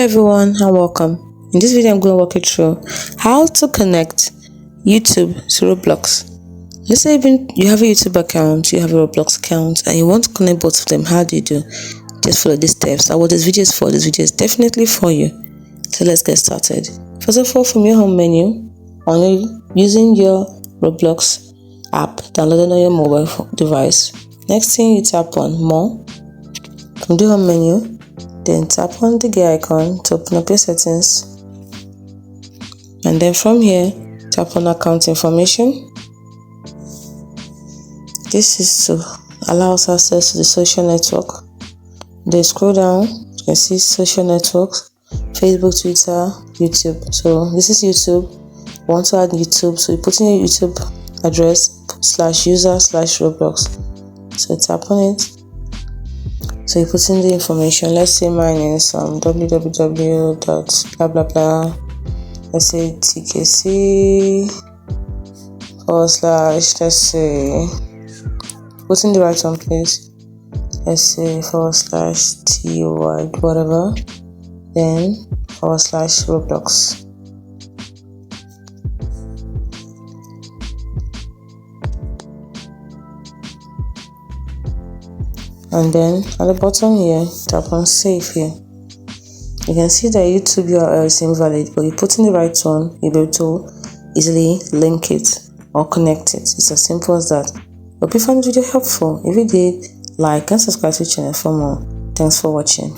everyone and welcome. In this video I'm going to walk you through how to connect YouTube to Roblox. Let's say you have a YouTube account, you have a Roblox account, and you want to connect both of them. How do you do? Just follow these steps. And what this video is for, this video is definitely for you. So let's get started. First of all, from your home menu, using your Roblox app downloaded on your mobile device. Next thing, you tap on More. From the home menu, then tap on the gear icon to open up your settings, and then from here tap on account information. This is to allow us access to the social network. Then scroll down, you can see social networks, Facebook, Twitter, YouTube. So this is YouTube. You want to add YouTube, so you put in your YouTube address /user/Roblox. So tap on it. So you put in the information. Let's say mine is www. blah blah blah. Let's say tkc / let's say put in the right one, please. Let's say / ty whatever, then / Roblox. And then at the bottom here, tap on save here. You can see that YouTube URL is invalid, but you put in the right one, you'll be able to easily link it or connect it. It's as simple as that. Hope you found the video helpful. If you did, like and subscribe to the channel for more. Thanks for watching.